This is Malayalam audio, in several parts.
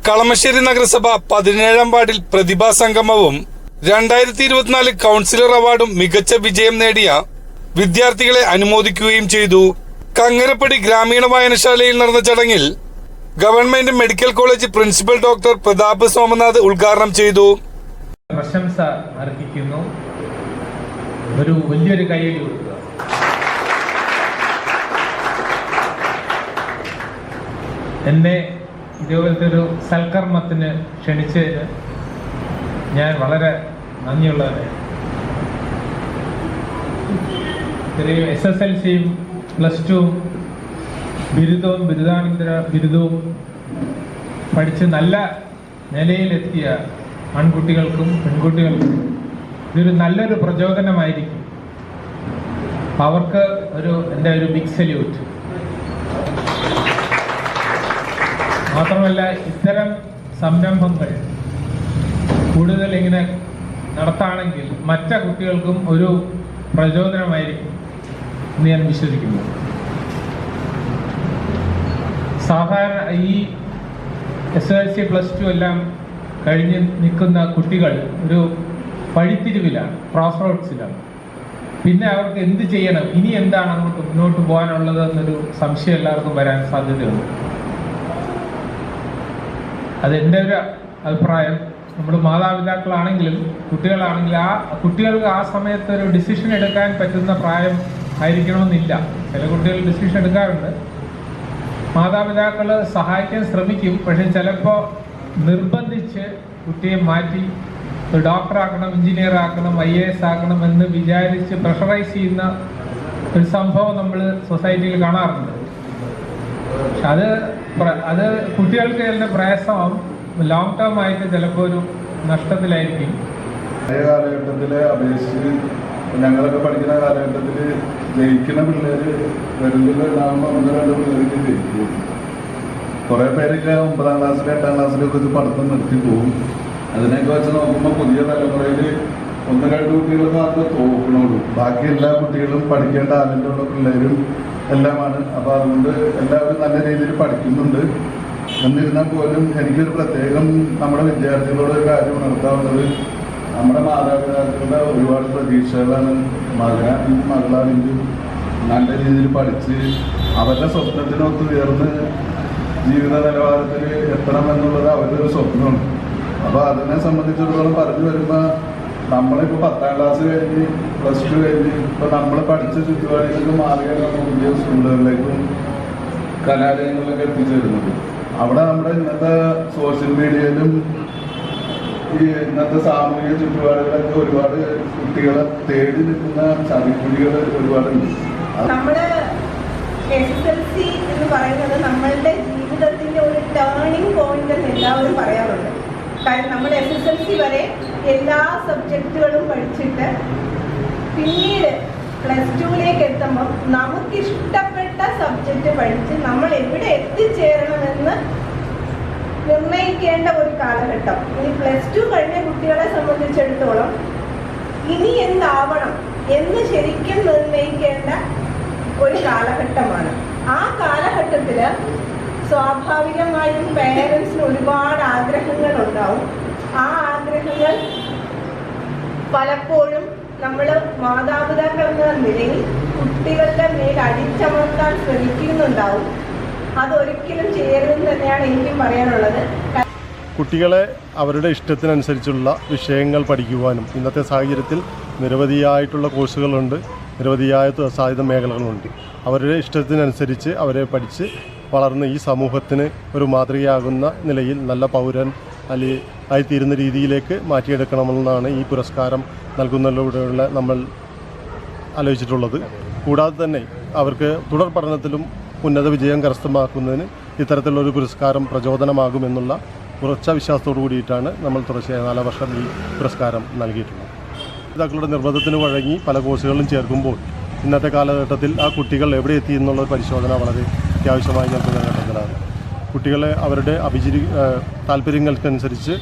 കളമശ്ശേരി നഗരസഭ 17-ാം വാർഡിൽ പ്രതിഭാ സംഗമവും 2024 കൗൺസിലർ അവാർഡും മികച്ച വിജയം നേടിയ വിദ്യാർത്ഥികളെ അനുമോദിക്കുകയും ചെയ്തു. കങ്ങരപ്പടി ഗ്രാമീണ വായനശാലയിൽ നടന്ന ചടങ്ങിൽ government medical college principal doctor Pratap Somanath ഉദ്ഘാടനം ചെയ്തു. പ്രശംസ അർഹിക്കുന്നു. ഒരു വലിയൊരു കൈയടി കൊടുക്കുക. എന്നെ ഇതുപോലത്തെ ഒരു സൽക്കർമ്മത്തിന് ക്ഷണിച്ചതിന് ഞാൻ വളരെ നന്ദിയുള്ളവരാണ്. SSLCയും +2 ബിരുദവും ബിരുദാനന്തര ബിരുദവും പഠിച്ച് നല്ല നിലയിലെത്തിയ ആൺകുട്ടികൾക്കും പെൺകുട്ടികൾക്കും ഇതൊരു നല്ലൊരു പ്രചോദനമായിരിക്കും. അവർക്ക് എൻ്റെ ഒരു ബിഗ് സല്യൂട്ട്. മാത്രമല്ല, ഇത്തരം സംരംഭങ്ങൾ കൂടുതൽ ഇങ്ങനെ നടത്താണെങ്കിൽ മറ്റു കുട്ടികൾക്കും ഒരു പ്രചോദനമായിരിക്കും എന്ന് ഞാൻ വിശ്വസിക്കുന്നു. സാധാരണ ഈ SSLC +2 എല്ലാം കഴിഞ്ഞ് നിൽക്കുന്ന കുട്ടികൾ ഒരു വഴിത്തിരിവിലാണ്, ക്രോസ് റോഡ്സിലാണ്. പിന്നെ അവർക്ക് എന്ത് ചെയ്യണം, ഇനി എന്താണ് അങ്ങോട്ട് മുന്നോട്ട് പോകാനുള്ളത് എന്നൊരു സംശയം എല്ലാവർക്കും വരാൻ സാധ്യതയുണ്ട്. അതെൻ്റെ ഒരു അഭിപ്രായം. നമ്മുടെ മാതാപിതാക്കളാണെങ്കിലും കുട്ടികളാണെങ്കിലും കുട്ടികൾക്ക് ആ സമയത്ത് ഒരു ഡിസിഷൻ എടുക്കാൻ പറ്റുന്ന പ്രായം ആയിരിക്കണമെന്നില്ല. ചില കുട്ടികൾ ഡിസിഷൻ എടുക്കാറുണ്ട്. മാതാപിതാക്കൾ സഹായിക്കാൻ ശ്രമിക്കും. പക്ഷെ ചിലപ്പോൾ നിർബന്ധിച്ച് കുട്ടിയെ മാറ്റി ഒരു ഡോക്ടറാക്കണം, എഞ്ചിനീയർ ആക്കണം, IAS ആക്കണം എന്ന് വിചാരിച്ച് പ്രഷറൈസ് ചെയ്യുന്ന ഒരു സംഭവം നമ്മൾ സൊസൈറ്റിയിൽ കാണാറുണ്ട്. പക്ഷെ അത് കുട്ടികൾക്ക് തന്നെ പ്രയാസമാവും. ലോങ് ടേം ആയിട്ട് ചിലപ്പോൾ ഒരു നഷ്ടത്തിലായിരിക്കും. പഴയ കാലഘട്ടത്തിലെ അപേക്ഷിച്ച് ഞങ്ങളൊക്കെ പഠിക്കുന്ന കാലഘട്ടത്തിൽ ജയിക്കുന്ന പിള്ളേര് വരുന്നുണ്ടാകുമ്പോൾ 1-2 പിള്ളേർക്ക് ജയിക്കും. കുറേ പേരൊക്കെ 9-ാം ക്ലാസ്സിലും 8-ാം ക്ലാസ്സിലൊക്കെ വെച്ച് പഠിത്തം നിർത്തി പോകും. അതിനൊക്കെ വെച്ച് നോക്കുമ്പോൾ പുതിയ തലമുറയിൽ 1-2 കുട്ടികൾക്ക് മാത്രമേ തോക്കണുള്ളൂ. ബാക്കി എല്ലാ കുട്ടികളും പഠിക്കേണ്ട ടാലൻ്റുള്ള പിള്ളേരും എല്ലാമാണ്. അപ്പോൾ അതുകൊണ്ട് എല്ലാവരും നല്ല രീതിയിൽ പഠിക്കുന്നുണ്ട്. എന്നിരുന്നാൽ പോലും എനിക്കൊരു പ്രത്യേകം നമ്മുടെ വിദ്യാർത്ഥികളോട് ഒരു കാര്യം ഉണർത്താവുന്നത്, നമ്മുടെ മാതാപിതാക്കളുടെ ഒരുപാട് പ്രതീക്ഷകളാണ്. മകളാണെങ്കിൽ നല്ല രീതിയിൽ പഠിച്ച് അവരുടെ സ്വപ്നത്തിനൊത്ത് ഉയർന്ന് ജീവിത നിലവാരത്തിൽ എത്തണമെന്നുള്ളത് അവരുടെ ഒരു സ്വപ്നമാണ്. അപ്പോൾ അതിനെ സംബന്ധിച്ചിടത്തോളം പറഞ്ഞു വരുമ്പോൾ നമ്മളിപ്പോൾ 10-ാം ക്ലാസ് കഴിഞ്ഞ് +2 കഴിഞ്ഞ് ഇപ്പോൾ നമ്മൾ പഠിച്ച ചുറ്റുപാടിലേക്ക് മാറിയാണ് പുതിയ സ്കൂളുകളിലേക്കും കലാലയങ്ങളിലൊക്കെ എത്തിച്ചേരുന്നത്. അവിടെ നമ്മുടെ ഇന്നത്തെ സോഷ്യൽ മീഡിയയിലും ഈ ഇന്നത്തെ സാമൂഹിക ചുറ്റുപാടുകളൊക്കെ ഒരുപാട് കുട്ടികളെ തേടി നിൽക്കുന്ന ചതിക്കുഴികൾ ഒരുപാടുണ്ട്. നമ്മുടെ SSLC എന്ന് പറയുന്നത് നമ്മളുടെ ജീവിതത്തിന്റെ ഒരു ടേണിംഗ് പോയിന്റ് എന്ന് എല്ലാവരും പറയാറുണ്ട്. കാരണം നമ്മൾ SSLC വരെ എല്ലാ സബ്ജക്റ്റുകളും പഠിച്ചിട്ട് പിന്നീട് +2ലേക്ക് എത്തുമ്പോൾ നമുക്കിഷ്ടപ്പെട്ട സബ്ജക്റ്റ് പഠിച്ച് നമ്മൾ എവിടെ എത്തിച്ചേരണമെന്ന് നിർണയിക്കേണ്ട ഒരു കാലഘട്ടം. ഇനി +2 കഴിഞ്ഞ കുട്ടികളെ സംബന്ധിച്ചിടത്തോളം ഇനി എന്താവണം എന്ന് ശരിക്കും നിർണയിക്കേണ്ട ഒരു കാലഘട്ടമാണ്. ആ കാലഘട്ടത്തിൽ സ്വാഭാവികമായും പേരൻസിന് ഒരുപാട് ആഗ്രഹങ്ങൾ ഉണ്ടാവും. ആ ആഗ്രഹങ്ങൾ പലപ്പോഴും നമ്മൾ മാതാപിതാക്കൾ എന്ന നിലയിൽ കുട്ടികളുടെ മേൽ അടിച്ചമർത്താൻ ശ്രമിക്കുന്നുണ്ടാവും. അതൊരിക്കലും ചെയ്യരുതെന്ന് തന്നെയാണ് എനിക്കും പറയാനുള്ളത്. കുട്ടികളെ അവരുടെ ഇഷ്ടത്തിനനുസരിച്ചുള്ള വിഷയങ്ങൾ പഠിക്കുവാനും ഇന്നത്തെ സാഹചര്യത്തിൽ നിരവധിയായിട്ടുള്ള കോഴ്സുകളുണ്ട്, നിരവധിയായ സാധ്യത മേഖലകളുണ്ട്. അവരുടെ ഇഷ്ടത്തിനനുസരിച്ച് അവരെ പഠിച്ച് വളർന്ന് ഈ സമൂഹത്തിന് ഒരു മാതൃകയാകുന്ന നിലയിൽ നല്ല പൗരൻ ആയിത്തീരുന്ന രീതിയിലേക്ക് മാറ്റിയെടുക്കണമെന്നാണ് ഈ പുരസ്കാരം നൽകുന്നതിലൂടെയുള്ള നമ്മൾ ആലോചിച്ചിട്ടുള്ളത്. കൂടാതെ തന്നെ അവർക്ക് തുടർ പഠനത്തിലും ഉന്നത വിജയം കരസ്ഥമാക്കുന്നതിന് ഇത്തരത്തിലുള്ളൊരു പുരസ്കാരം പ്രചോദനമാകുമെന്നുള്ള ഉറച്ച വിശ്വാസത്തോടു കൂടിയിട്ടാണ് നമ്മൾ തുടർച്ചയായ 4 വർഷം ഈ പുരസ്കാരം നൽകിയിട്ടുള്ളത്. രക്ഷിതാക്കളുടെ നിർബന്ധത്തിന് വഴങ്ങി പല കോഴ്സുകളിലും ചേർക്കുമ്പോൾ ഇന്നത്തെ കാലഘട്ടത്തിൽ ആ കുട്ടികൾ എവിടെ എത്തി എന്നുള്ളൊരു പരിശോധന വളരെ അത്യാവശ്യമായി നിൽക്കുന്ന ഘട്ടത്തിലാണ്. കുട്ടികളെ അവരുടെ താല്പര്യങ്ങൾക്കനുസരിച്ച്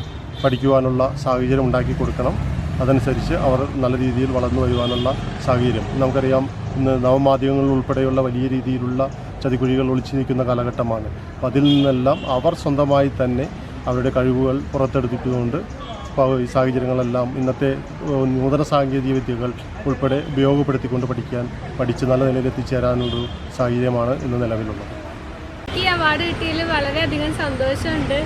പഠിക്കുവാനുള്ള സാഹചര്യം ഉണ്ടാക്കി കൊടുക്കണം. അതനുസരിച്ച് അവർ നല്ല രീതിയിൽ വളർന്നു വരുവാനുള്ള സാഹചര്യം. നമുക്കറിയാം, ഇന്ന് നവമാധ്യമങ്ങൾ ഉൾപ്പെടെയുള്ള വലിയ രീതിയിലുള്ള ചതിക്കുഴികൾ ഒളിച്ചു നിൽക്കുന്ന കാലഘട്ടമാണ്. അപ്പോൾ അതിൽ നിന്നെല്ലാം അവർ സ്വന്തമായി തന്നെ അവരുടെ കഴിവുകൾ പുറത്തെടുപ്പിക്കുന്നുണ്ട്. അപ്പോൾ ഈ സാഹചര്യങ്ങളെല്ലാം ഇന്നത്തെ നൂതന സാങ്കേതിക വിദ്യകൾ ഉൾപ്പെടെ ഉപയോഗപ്പെടുത്തിക്കൊണ്ട് പഠിച്ച് നല്ല നിലയിൽ എത്തിച്ചേരാനൊരു സാഹചര്യമാണ് ഇന്ന് നിലവിലുള്ളത്. ഈ അവാർഡ് കിട്ടിയതിൽ വളരെയധികം സന്തോഷമുണ്ട്.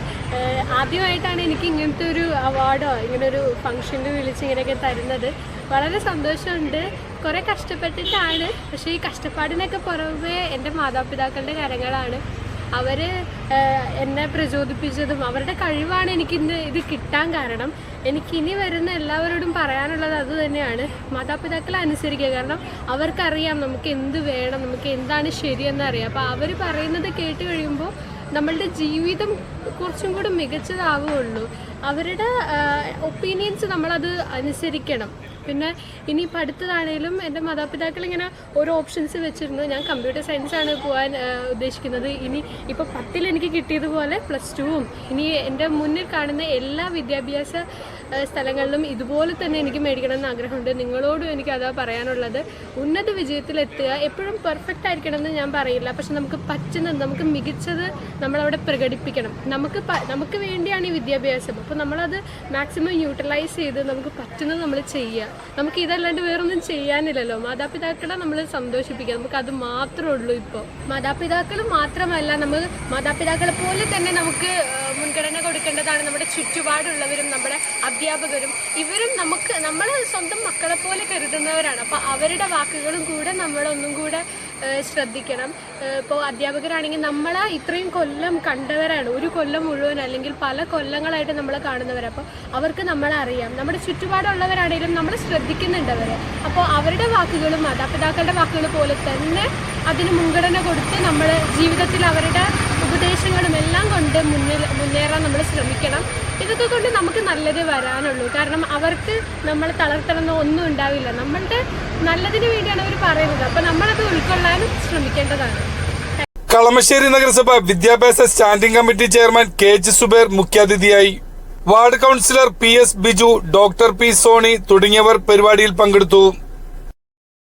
ആദ്യമായിട്ടാണ് എനിക്ക് ഇങ്ങനത്തെ ഒരു അവാർഡോ ഇങ്ങനൊരു ഫംഗ്ഷനിൽ വിളിച്ച് ഇങ്ങനെയൊക്കെ തരുന്നത്. വളരെ സന്തോഷമുണ്ട്. കുറേ കഷ്ടപ്പെട്ടിട്ടാണ്, പക്ഷേ ഈ കഷ്ടപ്പാടിനൊക്കെ പുറമെ എൻ്റെ മാതാപിതാക്കളുടെ കരങ്ങളാണ്. അവർ എന്നെ പ്രചോദിപ്പിച്ചതും അവരുടെ കഴിവാണ് എനിക്കിന്ന് ഇത് കിട്ടാൻ കാരണം. എനിക്കിനി വരുന്ന എല്ലാവരോടും പറയാനുള്ളത് അത് തന്നെയാണ്, മാതാപിതാക്കളെ അനുസരിക്കുക. കാരണം അവർക്കറിയാം നമുക്ക് എന്ത് വേണം, നമുക്ക് എന്താണ് ശരിയെന്നറിയാം. അപ്പോൾ അവർ പറയുന്നത് കേട്ട് കഴിയുമ്പോൾ നമ്മളുടെ ജീവിതം കുറച്ചും കൂടി മികച്ചതാവുകയുള്ളൂ. അവരുടെ ഒപ്പീനിയൻസ് നമ്മളത് അനുസരിക്കണം. പിന്നെ ഇനി പഠിത്തതാണേലും എൻ്റെ മാതാപിതാക്കൾ ഇങ്ങനെ ഓരോ ഓപ്ഷൻസ് വെച്ചിരുന്നു. ഞാൻ കമ്പ്യൂട്ടർ സയൻസാണ് പോകാൻ ഉദ്ദേശിക്കുന്നത്. ഇപ്പോൾ 10ൽ എനിക്ക് കിട്ടിയതുപോലെ +2വും ഇനി എൻ്റെ മുന്നിൽ കാണുന്ന എല്ലാ വിദ്യാഭ്യാസ സ്ഥലങ്ങളിലും ഇതുപോലെ തന്നെ എനിക്ക് മേടിക്കണമെന്ന് ആഗ്രഹമുണ്ട്. നിങ്ങളോടും എനിക്ക് അതാ പറയാനുള്ളത്. ഉന്നത വിജയത്തിലെത്തുക. എപ്പോഴും പെർഫെക്റ്റ് ആയിരിക്കണമെന്ന് ഞാൻ പറയില്ല, പക്ഷെ നമുക്ക് പറ്റുന്നത്, നമുക്ക് മികച്ചത് നമ്മളവിടെ പ്രകടിപ്പിക്കണം. നമുക്ക് വേണ്ടിയാണ് ഈ വിദ്യാഭ്യാസം. അപ്പോൾ നമ്മളത് മാക്സിമം യൂട്ടിലൈസ് ചെയ്ത് നമുക്ക് പറ്റുന്നത് നമ്മൾ ചെയ്യുക. നമുക്ക് ഇതല്ലാണ്ട് വേറൊന്നും ചെയ്യാനില്ലല്ലോ. മാതാപിതാക്കളെ നമ്മൾ സന്തോഷിപ്പിക്കുക, നമുക്കത് മാത്രമേ ഉള്ളൂ. ഇപ്പോൾ മാതാപിതാക്കൾ മാത്രമല്ല, നമ്മൾ മാതാപിതാക്കളെ പോലെ തന്നെ നമുക്ക് മുൻഗണന കൊടുക്കേണ്ടതാണ് നമ്മുടെ ചുറ്റുപാടുള്ളവരും നമ്മുടെ അധ്യാപകരും. ഇവരും നമ്മൾ സ്വന്തം മക്കളെ പോലെ കരുതുന്നവരാണ്. അപ്പോൾ അവരുടെ വാക്കുകളും കൂടെ നമ്മളൊന്നും കൂടെ ശ്രദ്ധിക്കണം. ഇപ്പോൾ അധ്യാപകരാണെങ്കിൽ നമ്മളെ ഇത്രയും കൊല്ലം കണ്ടവരാണ്, ഒരു കൊല്ലം മുഴുവൻ അല്ലെങ്കിൽ പല കൊല്ലങ്ങളായിട്ട് നമ്മളെ കാണുന്നവരാണ്. അപ്പോൾ അവർക്ക് നമ്മളെ അറിയാം. നമ്മുടെ ചുറ്റുപാടുള്ളവരാണെങ്കിലും നമ്മൾ ശ്രദ്ധിക്കുന്നുണ്ട് അവരെ. അപ്പോൾ അവരുടെ വാക്കുകളും മാതാപിതാക്കളുടെ വാക്കുകൾ പോലെ തന്നെ അതിന് മുൻഗണന കൊടുത്ത് നമ്മൾ ജീവിതത്തിൽ അവരുടെ ഉപദേശങ്ങളും എല്ലാം കൊണ്ട് മുന്നേറാൻ നമ്മൾ ശ്രമിക്കണം. ഇതൊക്കെ കൊണ്ട് നമുക്ക് നല്ലത് വരാനുള്ളൂ. കാരണം അവർക്ക് നമ്മൾ തളർത്തണമെന്നോ ഒന്നും ഉണ്ടാവില്ല. നമ്മളുടെ നല്ലതിന് വേണ്ടിയാണ് അവർ പറയുന്നത്. അപ്പോൾ നമ്മളത് ഉൾക്കൊള്ളാനും ശ്രമിക്കേണ്ടതാണ്. കളമശ്ശേരി നഗരസഭ വിദ്യാഭ്യാസ standing committee chairman KH Subair മുഖ്യാതിഥിയായി. Ward councillor PS Biju, doctor P Soni തുടങ്ങിയവർ പരിപാടിയിൽ പങ്കെടുത്തു.